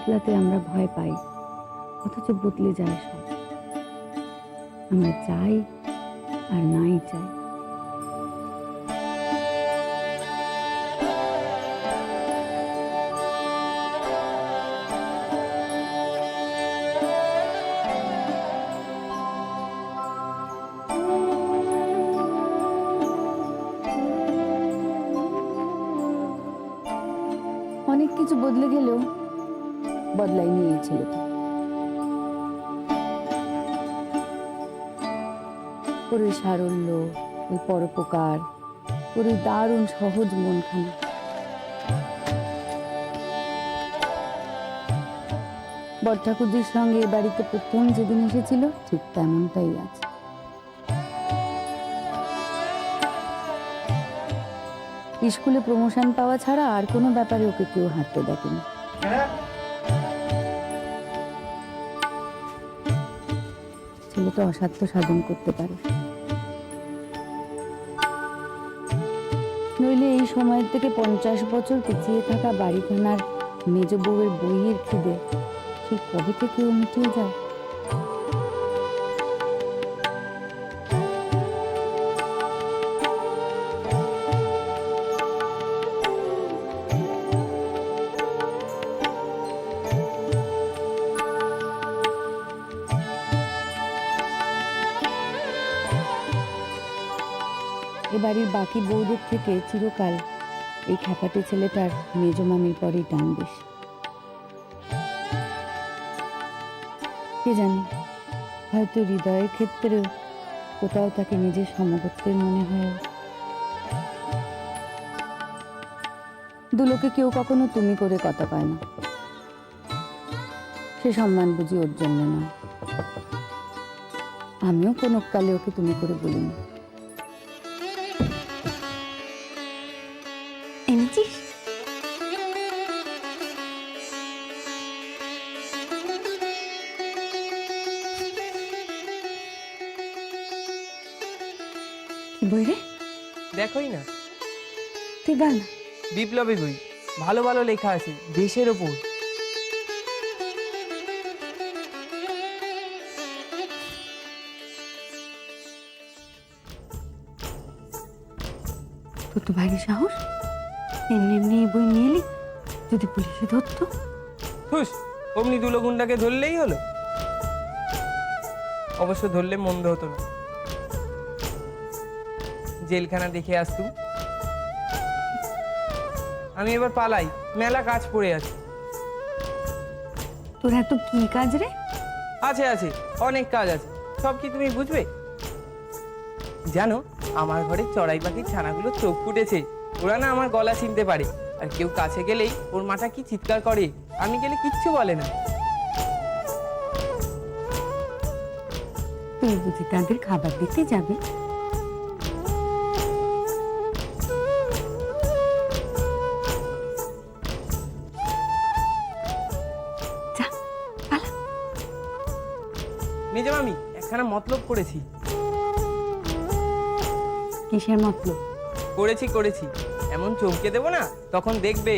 বদলাতে আমরা ভয় পাই, অথচ বদলে যায় সব। আমরা চাই আর নাই চাই। অনেক কিছু বদলে গেলেও বদলায়নি এই ছেলেটা। ওর ওই সারল্য, ওই পরোপকার, ওর ওই দারুণ সহজ মনখানা। বড় ঠাকুরজির সঙ্গে এ বাড়িতে প্রথম যেদিন এসেছিল ঠিক তেমনটাই আছে। স্কুলে প্রমোশন পাওয়া ছাড়া আর কোনো ব্যাপারে ওকে কেউ হাঁটতে দেখেনি। ছেলেটা অসাধ্য সাধন করতে পারে, নইলে এই সময়ের থেকে 50 বছর পিছিয়ে থাকা বাড়িখানার মেজ বউয়ের বইয়ের খিদে ঠিক কবে থেকে ও মিটিয়ে যায়। এ বাড়ির বাকি বউদের থেকে চিরকাল এই খ্যাপাটে ছেলেটার মেজ মামির পরেই টান বেশি। কে জানে, হয়তো হৃদয়ের ক্ষেত্রেও কোথাও তাকে নিজের সমগোত্রের মনে হয়। দুলোকে কেউ কখনো তুমি করে কথা পায় না, সে সম্মান বুঝি ওর জন্য না। আমিও কোনো কালে ওকে তুমি করে বলিনি। এনেছিস? বই রে, দেখোই না, তুই বল না। বিপ্লবী বই, ভালো ভালো লেখা আছে দেশের ওপর। তোর তো ভারী সাহস, এমনি এমনি এই বই নিয়ে এলি, যদি পুলিশে ধরতো। হুস, অমনি দুলো গুন্ডাকে ধরলেই হলো। অবশ্য ধরলে মন্দ হতো না, জেলখানা দেখে আসতুম। আমি এবার পালাই, মেলা কাজ পড়ে আছে। তোর এত কি কাজ রে? আছে আছে, অনেক কাজ আছে, সব কি তুমি বুঝবে? জানো, আমার ঘরে চড়াই পাখির ছানাগুলো চোখ ফুটেছে। ওরা না আমার গলা চিনতে পারে, আর কেউ কাছে গেলেই ওর মাটা কি চিৎকার করে, আমি গেলে কিচ্ছু বলে না। তুই বুঝি তাদের খাবার দিতে যাবে? যা, পালা। মেজো মামি, একখানা মতলব করেছি। কিসের মতলব? করেছি, এমন চমকে দেবো না, তখন দেখবে।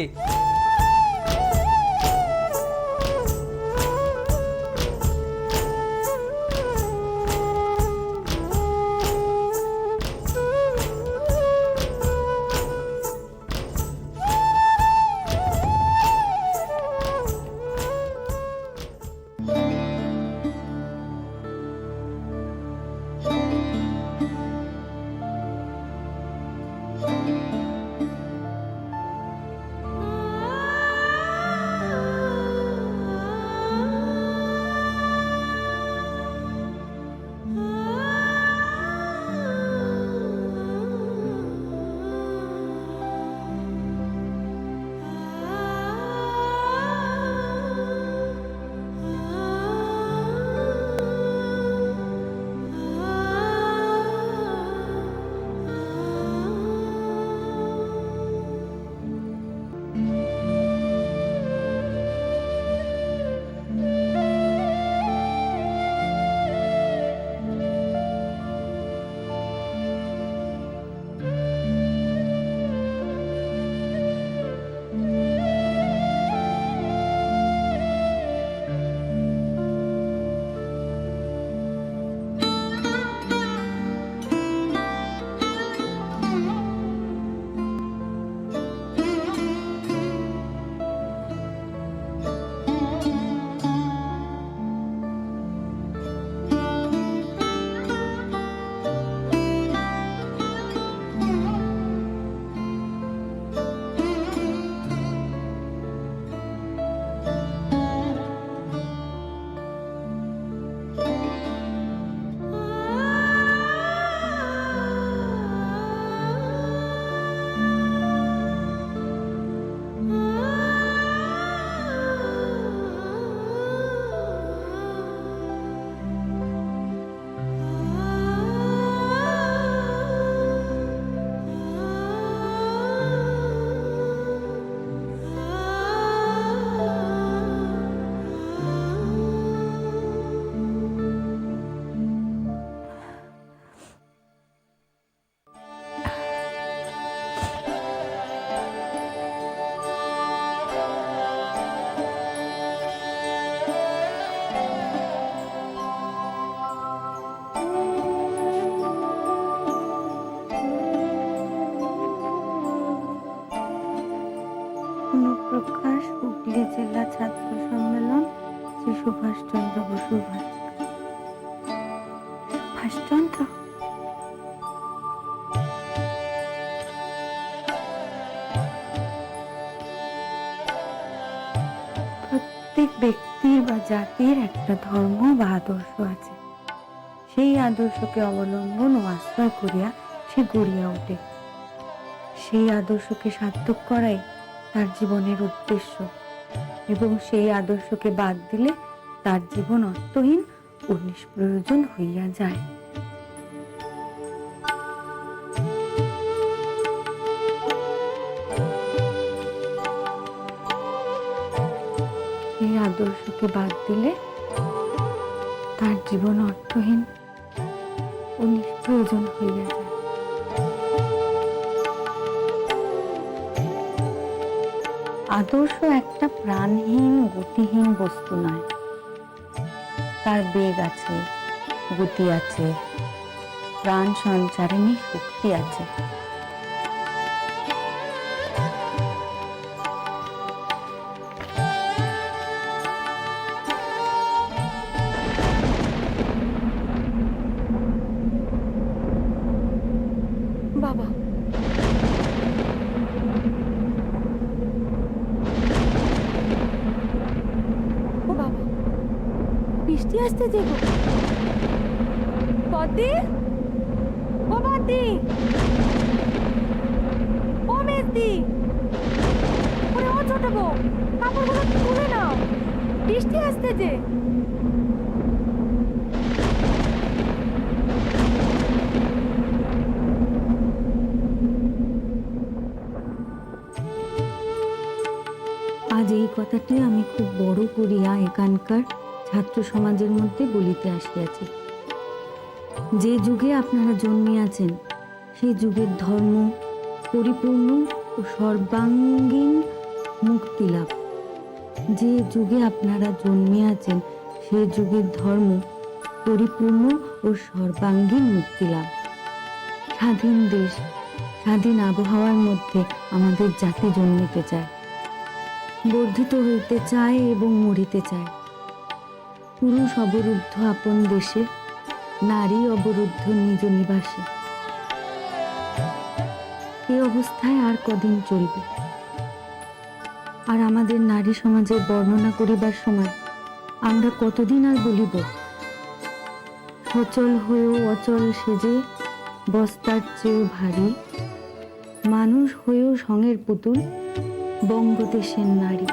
প্রকাশ হুগলি জেলা ছাত্র সম্মেলন শ্রী সুভাষচন্দ্র বসুর ভাস্কর। সুভাষচন্দ্র প্রত্যেক ব্যক্তির বা জাতির একটা ধর্ম বা আদর্শ আছে। সেই আদর্শকে অবলম্বন ও আশ্রয় করিয়া সে গড়িয়া ওঠে। সেই আদর্শকে সার্থক করাই তার জীবনের উদ্দেশ্য, এবং সেই আদর্শকে বাদ দিলে তার জীবন অর্থহীন ও নিষ্প্রয়োজন হইয়া যায়। সেই আদর্শকে বাদ দিলে তার জীবন অর্থহীন ও নিষ্প্রয়োজন হইয়া যায়। আদর্শ একটা প্রাণহীন গতিহীন বস্তু নয়। তার বেগ আছে, গতি আছে, প্রাণ সঞ্চারণী শক্তি আছে। বাবা, ও বাবা, বৃষ্টি আসতে যে গো। বদ্দি, ও বদ্দি, ও মেজদি, ওরে ও ছোট বউ, কাপড়গুলো তুলে নাও, বৃষ্টি আসতে যে। আজ এই কথাটি আমি খুব বড় করিয়া এখানকার ছাত্র সমাজের মধ্যে বলিতে আসিয়াছি। যে যুগে আপনারা জন্মিয়াছেন সেই যুগের ধর্ম পরিপূর্ণ ও সর্বাঙ্গীন মুক্তি লাভ। যে যুগে আপনারা জন্মিয়াছেন সেই যুগের ধর্ম পরিপূর্ণ ও সর্বাঙ্গীন মুক্তি লাভ। স্বাধীন দেশ, স্বাধীন আবহাওয়ার মধ্যে আমাদের জাতি জন্মিতে চায়, বর্ধিত হইতে চায় এবং মরিতে চায়। পুরুষ অবরুদ্ধ আপন দেশে, নারী অবরুদ্ধ নিজ নিবাসে। এই অবস্থায় আর কদিন চলবে? আর আমাদের নারী সমাজের বর্ণনা করিবার সময় আমরা কতদিন আর বলিব সচল হয়েও অচল সেজে, বস্তার চেয়েও ভারী, মানুষ হয়েও সঙের পুতুল, বঙ্গদেশের নারী।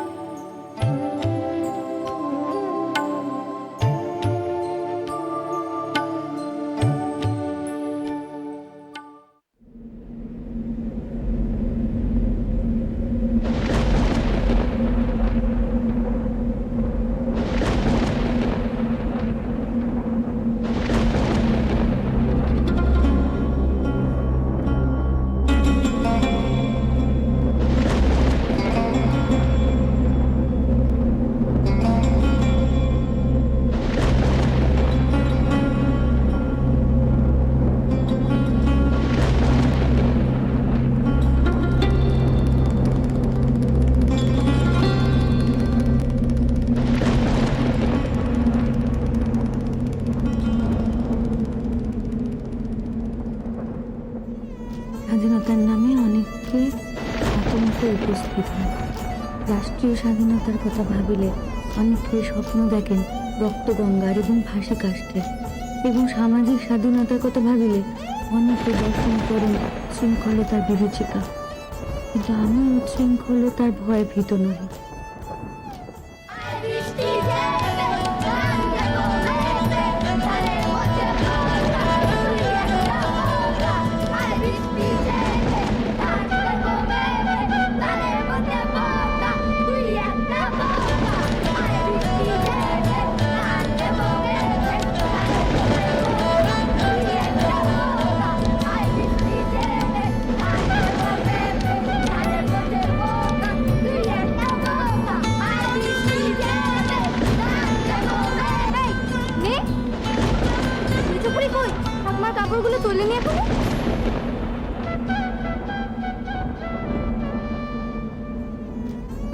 স্বাধীনতার নামে অনেককে আতঙ্ক উপস্থিত হয়। রাষ্ট্রীয় স্বাধীনতার কথা ভাবিলে অনেকে স্বপ্ন দেখেন রক্তগঙ্গার এবং ফাঁসি কাষ্ঠের, এবং সামাজিক স্বাধীনতার কথা ভাবিলে অনেকে দর্শন করেন শৃঙ্খলতার বিবেচিকা। কিন্তু আমি উচ্ছৃঙ্খলতার ভয়ে ভীত নহি।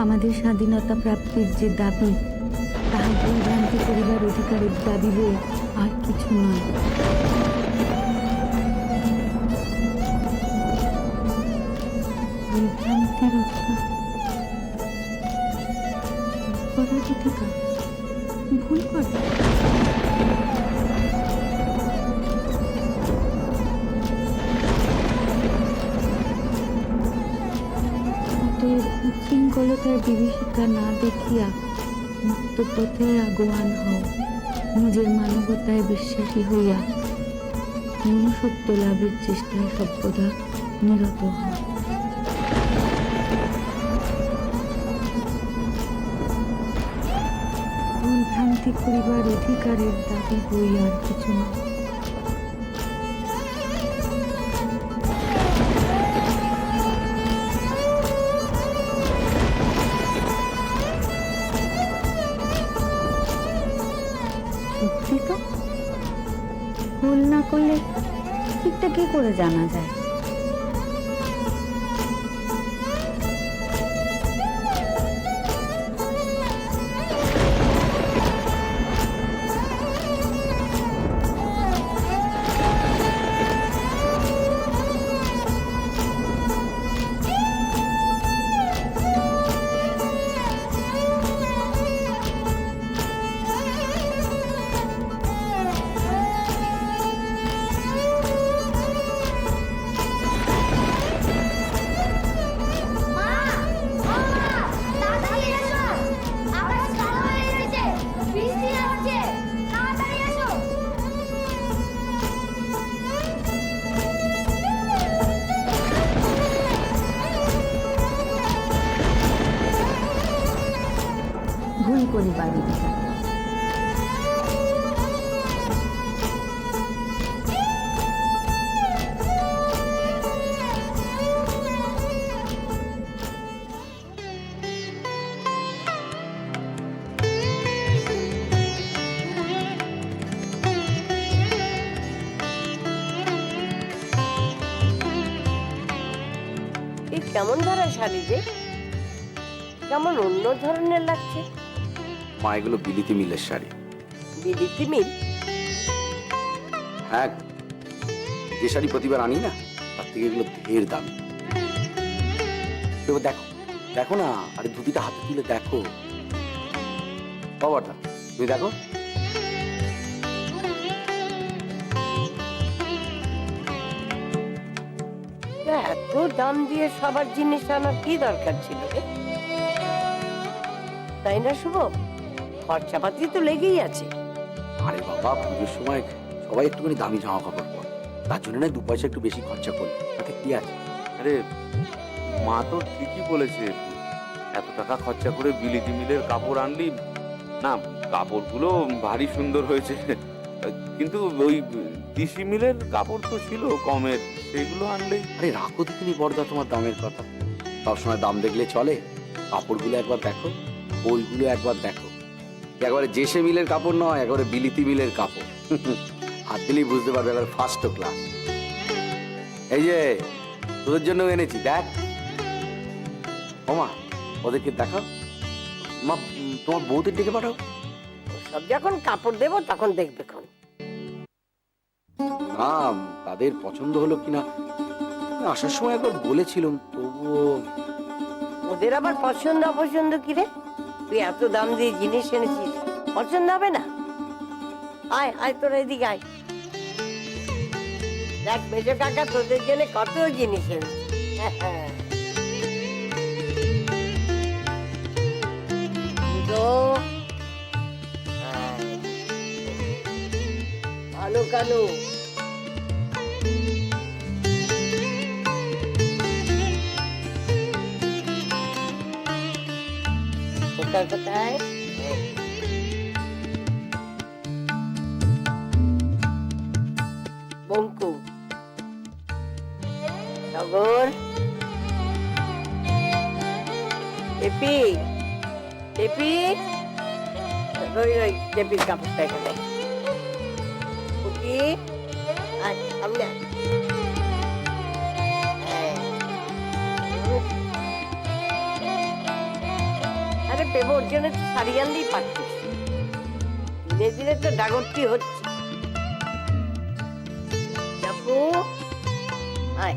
আমাদের স্বাধীনতা প্রাপ্তির যে দাবি, তাহা ভুলভ্রান্তি করিবার অধিকারের দাবি বই আর কিছু নয়। ভুলভ্রান্তি রক্ষা করার অধিকার, ভুল করে উচ্ছৃঙ্খলতার বিভীষিকা না দেখিয়া মুক্ত পথে আগুয়ান হও। নিজের মানবতায় বিশ্বাসী হইয়া মনুষ্যত্ব লাভের চেষ্টায় সর্বদা নিরত হও। ভুল ভ্রান্তি করিবার অধিকারের দাবি বই আর কিছু না। সত্যি তো, ভুল না করলে ঠিকটা কি করে জানা যায়? ভুল করিবার অধিকার। কেমন ধরা শাড়ি যে, কেমন অন্য ধরনের লাগছে। মা, এগুলো বিলিতি মিলের শাড়ি। বিলিতি মিল? হ্যাঁ, যে শাড়ি প্রতিবার আনি না, তার থেকে এগুলো ঢের দামি। দেখো দেখো না, আরে ধুতিটা হাতে তুলে দেখো। বাবাটা তুমি দেখো। এত দাম দিয়ে সবার জিনিস আনার কি দরকার ছিল রে? তাই না শুভ? খরচাপাতি তো লেগেই আছে। আরে বাবা, পুজোর সময় সবাই একটুখানি দামি জামা কাপড় পরে, তার জন্য না 2 পয়সা একটু বেশি খরচা করলো, তাতে কি আছে? আরে মা তো ঠিকই বলেছে, এত টাকা খরচা করে বিলিতি মিলের কাপড় আনলি না, কাপড়গুলো ভারী সুন্দর হয়েছে, কিন্তু ওই দিশি মিলের কাপড় তো ছিল কমের, সেগুলো আনলেই। আরে রাখো দেখিনি বড়দা তোমার দামের কথা, সবসময় দাম দেখলে চলে? কাপড়গুলো একবার দেখো, বইগুলো একবার দেখো, একবারে জেসে মিলের কাপড় নয়, একবারে বিলিতি মিলের কাপড়। হাত দিলেই বুঝতে পারবে, একবার ফার্স্ট ক্লাস। এই যে তোদের জন্য এনেছি, দেখ। ও মা, ওদেরকে দেখাও। মা, তোমার বউদের ডেকে পাঠাও। সব যখন কাপড় দেবো তখন দেখবে কোন। না, তাদের পছন্দ হলো কিনা আসার সময় একবার বলেছিলাম, তবুও। ওদের আবার পছন্দ অপছন্দ কি রে? তুই এত দাম দিয়ে জিনিস এনেছিস, পছন্দ হবে না? আয় আয়, তোরা এদিকে আয়। দেখ মেজো কাকা তোদের জন্য কত জিনিস এনেছে। কানু কানু, কোথায়? বঙ্কু, নগর, এপি এপি, রই রই, এপির কাপড়টা এখানে। কুকি, আয় সামনে আয়। পেবো, ওর জন্য তো শাড়ি আনলেই পারতিস। ধীরে ধীরে তো ডাগরটি হচ্ছে। যাবো, আয়।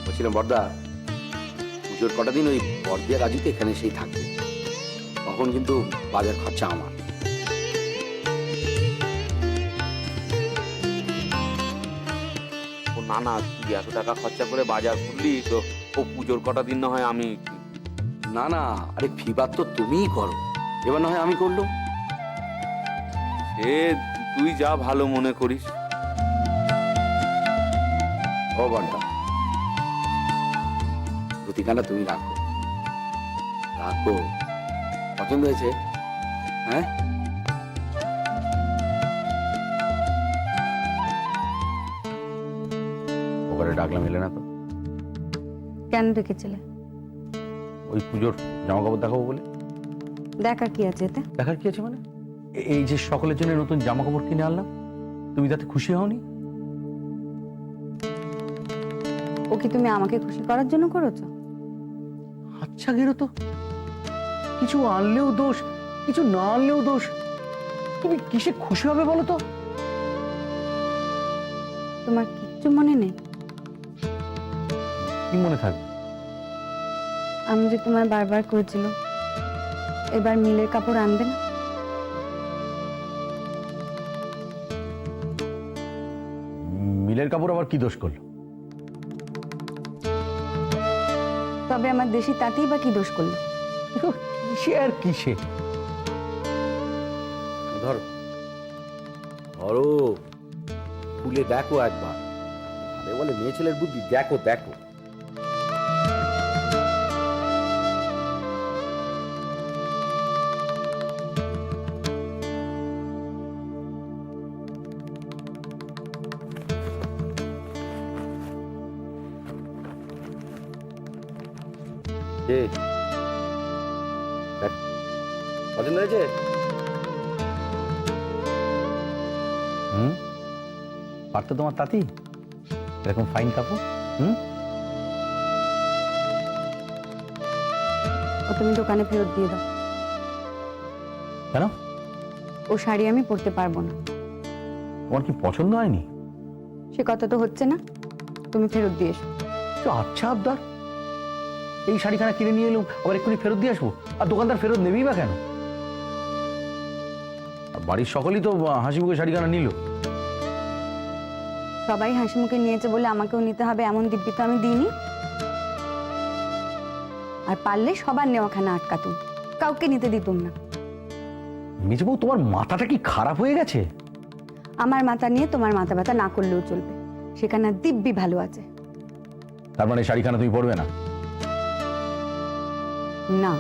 বলছিলাম বর্দা, পুজোর কটা দিন ওই বর্দিয়া রাজু তো এখানে সেই থাকবে, তখন কিন্তু বাজার খরচা আমার। ও না না, তুই এত টাকা খরচা করে বাজার করলি তো, ও পুজোর কটা দিন না হয় আমি। না না, আরে ফিবার তো তুমিই করো, এবার না হয় আমি করলাম। এ তুই যা ভালো মনে করিস। ও বর্দা, ধুতিখানা তুমি রাখো, রাখো। পছন্দ হয়েছে? হ্যাঁ, ওখানে ডাকলাম, এলে না তো? কেন ডেকেছিলে? ওই পুজোর জামা কাপড় দেখাবো বলে। দেখার কি আছে এতে? দেখার কি আছে মানে? এই যে সকলের জন্য নতুন জামা কাপড় কিনে আনলাম, তুমি তাতে খুশি হওনি? ও কি তুমি আমাকে খুশি করার জন্য করেছো? আচ্ছা গেরো তো, কিছু আনলেও দোষ, কিছু না আনলেও দোষ। তুমি কিসে খুশি হবে বলো তো? তোমার কিচ্ছু মনে নেই? কি মনে থাকবে? আমি যে তোমায় বারবার করেছিল এবার মিলের কাপড় আনবে না। মিলের কাপড় আবার কি দোষ করলো? তবে আমার দেশি তাতেই বা কি দোষ করলো? কিসে আর কিসে? ধরো ধরো, খুলে দেখো একবার। আরে বলে মেয়ে ছেলের বুদ্ধি, দেখো দেখো। দেখ, পছন্দ হয়েছে? পারতো তোমার তাঁতি এরকম ফাইন কাপড়? ও তুমি দোকানে ফেরত দিয়ে দাও। কেন? ও শাড়ি আমি পরতে পারবো না। তোমার কি পছন্দ হয়নি? সে কথা তো হচ্ছে না, তুমি ফেরত দিয়ে এসো। তো আচ্ছা আবদার, এই শাড়িখানা কিনে নিয়ে এলাম, আবার এক্ষুনি ফেরত দিয়ে আসবো? আর দোকানদার ফেরত নেবেই বা কেন? আর বাড়ির সকলেই তো হাসি মুখে শাড়িখানা নিল। সবাই হাসি মুখে নিয়েছে বলে আমাকেও নিতে হবে এমন দিব্যি তো আমি দিইনি। আর পারলে সবার নেওয়াখানা আটকাতুম, কাউকে নিতে দিতুম না। মেজবউ, তোমার মাথাটা কি খারাপ হয়ে গেছে? আমার মাথা নিয়ে তোমার মাথা ব্যথা না করলেও চলবে, সেখানে দিব্যি ভালো আছে। তার মানে শাড়িখানা তুমি পরবে না? না।